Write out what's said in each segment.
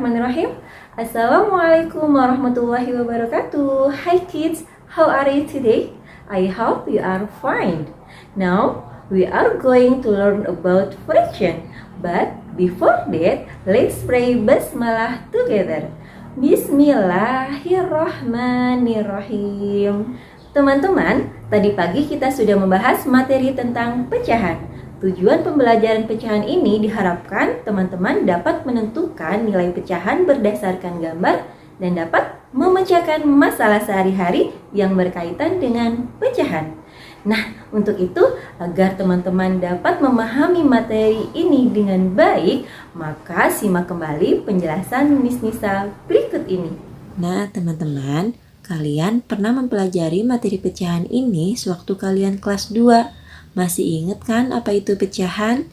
Bismillahirrahmanirrahim. Assalamualaikum warahmatullahi wabarakatuh. Hi kids, how are you today? I hope you are fine. Now, we are going to learn about fraction. But before that, let's pray Basmalah together. Bismillahirrahmanirrahim. Teman-teman, tadi pagi kita sudah membahas materi tentang pecahan. Tujuan pembelajaran pecahan ini diharapkan teman-teman dapat menentukan nilai pecahan berdasarkan gambar dan dapat memecahkan masalah sehari-hari yang berkaitan dengan pecahan. Nah, untuk itu, agar teman-teman dapat memahami materi ini dengan baik, maka simak kembali penjelasan Miss Nisa berikut ini. Nah, teman-teman, kalian pernah mempelajari materi pecahan ini sewaktu kalian kelas 2. Masih ingat kan apa itu pecahan?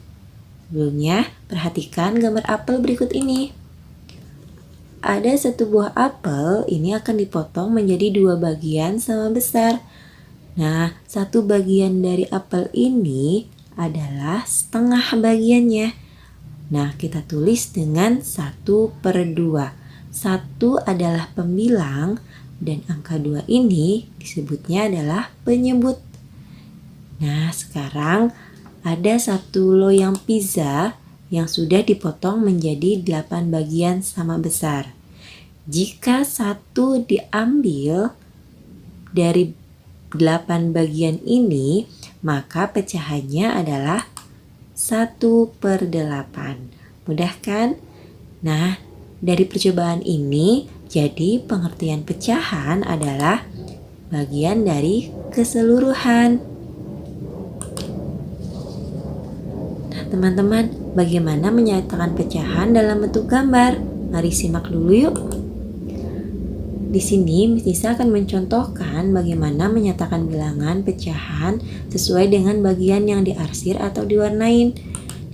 Sebelumnya, perhatikan gambar apel berikut ini. Ada satu buah apel, ini akan dipotong menjadi 2 bagian sama besar. Nah, satu bagian dari apel ini adalah setengah bagiannya. Nah, kita tulis dengan 1/2. 1 adalah pembilang dan angka 2 ini disebutnya adalah penyebut. Nah, sekarang ada satu loyang pizza yang sudah dipotong menjadi 8 bagian sama besar. Jika 1 diambil dari 8 bagian ini, maka pecahannya adalah 1/8. Mudah kan? Nah, dari percobaan ini, jadi pengertian pecahan adalah bagian dari keseluruhan. Teman-teman, bagaimana menyatakan pecahan dalam bentuk gambar? Mari simak dulu yuk. Di sini Miss Nisa akan mencontohkan bagaimana menyatakan bilangan pecahan sesuai dengan bagian yang diarsir atau diwarnain.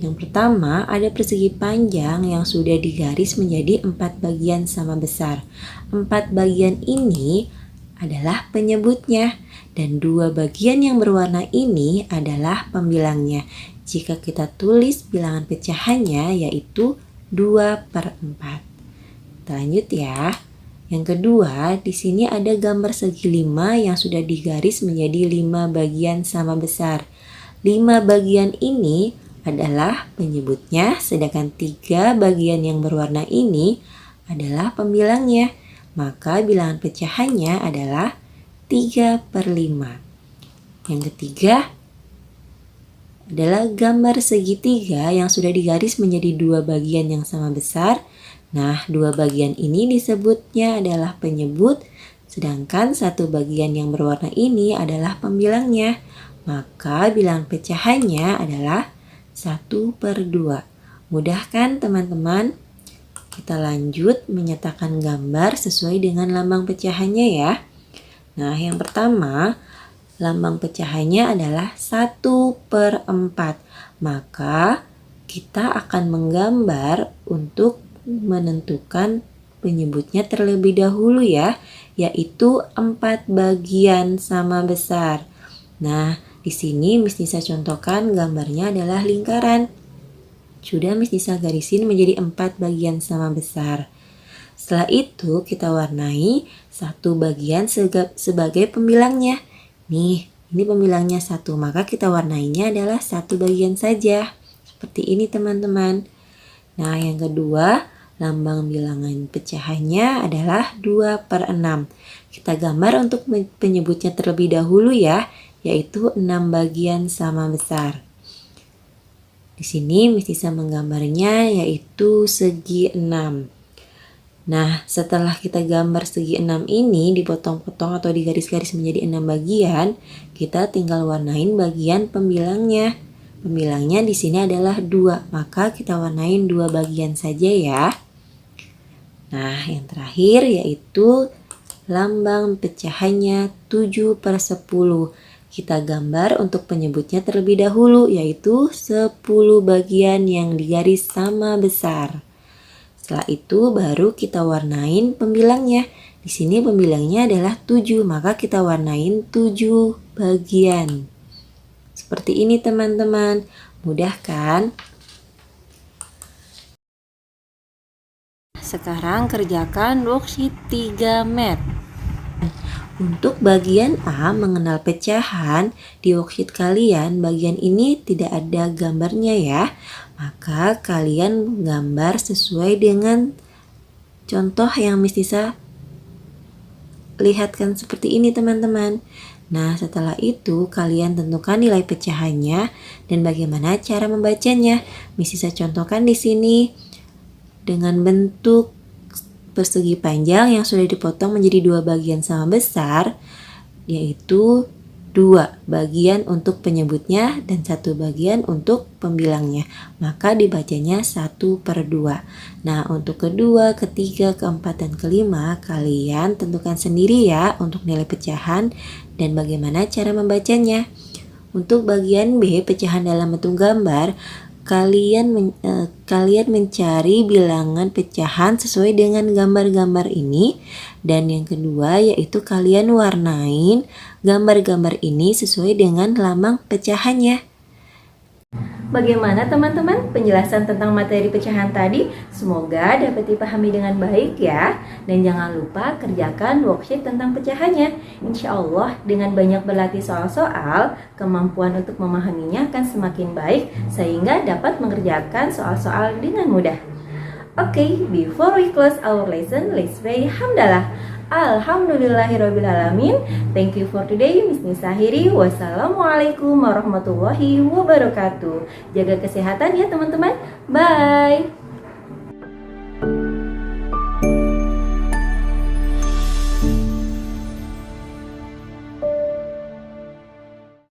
Yang pertama, ada persegi panjang yang sudah digaris menjadi 4 bagian sama besar. 4 bagian ini adalah penyebutnya dan 2 bagian yang berwarna ini adalah pembilangnya. Jika kita tulis bilangan pecahannya yaitu 2/4. Kita lanjut ya. Yang kedua, di sini ada gambar segi 5 yang sudah digaris menjadi 5 bagian sama besar. 5 bagian ini adalah penyebutnya, sedangkan 3 bagian yang berwarna ini adalah pembilangnya. Maka bilangan pecahannya adalah 3/5. Yang ketiga adalah gambar segitiga yang sudah digaris menjadi 2 bagian yang sama besar. Nah, 2 bagian ini disebutnya adalah penyebut, sedangkan 1 bagian yang berwarna ini adalah pembilangnya. Maka bilangan pecahannya adalah 1/2. Mudah kan teman-teman? Kita lanjut menyatakan gambar sesuai dengan lambang pecahannya ya. Nah, yang pertama, lambang pecahannya adalah 1/4. Maka kita akan menggambar untuk menentukan penyebutnya terlebih dahulu ya, yaitu 4 bagian sama besar. Nah, di sini Miss Nisa contohkan gambarnya adalah lingkaran. Sudah Miss Nisa garisin menjadi 4 bagian sama besar. Setelah itu kita warnai 1 bagian sebagai pembilangnya. Nih, ini pembilangnya 1, maka kita warnainya adalah 1 bagian saja. Seperti ini teman-teman. Nah, yang kedua, lambang bilangan pecahannya adalah 2/6. Kita gambar untuk penyebutnya terlebih dahulu ya, yaitu 6 bagian sama besar. Di sini Miss Nisa menggambarnya yaitu segi 6. Nah, setelah kita gambar segi 6 ini dipotong-potong atau digaris-garis menjadi 6 bagian, kita tinggal warnain bagian pembilangnya. Pembilangnya di sini adalah 2, maka kita warnain 2 bagian saja ya. Nah, yang terakhir yaitu lambang pecahannya 7/10. Kita gambar untuk penyebutnya terlebih dahulu yaitu 10 bagian yang digaris sama besar. Setelah itu baru kita warnain pembilangnya. Di sini pembilangnya adalah 7, maka kita warnain 7 bagian. Seperti ini teman-teman. Mudah kan? sekarang kerjakan worksheet 3 Math. Untuk bagian A mengenal pecahan, di worksheet kalian bagian ini tidak ada gambarnya ya. Maka kalian gambar sesuai dengan contoh yang Miss Tisa lihatkan seperti ini teman-teman. Nah, setelah itu kalian tentukan nilai pecahannya dan bagaimana cara membacanya. Miss Tisa contohkan di sini dengan bentuk persegi panjang yang sudah dipotong menjadi 2 bagian sama besar, yaitu 2 bagian untuk penyebutnya dan 1 bagian untuk pembilangnya. Maka dibacanya 1/2. Nah, untuk kedua, ketiga, keempat, dan kelima kalian tentukan sendiri ya untuk nilai pecahan dan bagaimana cara membacanya. Untuk bagian B, pecahan dalam bentuk gambar, kalian mencari bilangan pecahan sesuai dengan gambar-gambar ini. Dan yang kedua yaitu kalian warnain gambar-gambar ini sesuai dengan lambang pecahannya. Bagaimana teman-teman penjelasan tentang materi pecahan tadi? Semoga dapat dipahami dengan baik ya. Dan jangan lupa kerjakan worksheet tentang pecahannya. Insya Allah dengan banyak berlatih soal-soal, kemampuan untuk memahaminya akan semakin baik sehingga dapat mengerjakan soal-soal dengan mudah. Okay, before we close our lesson, let's pray hamdalah. Alhamdulillahirrabbilalamin. Thank you for today, Miss Nisahiri. Wassalamualaikum warahmatullahi wabarakatuh. Jaga kesehatan ya teman-teman. Bye.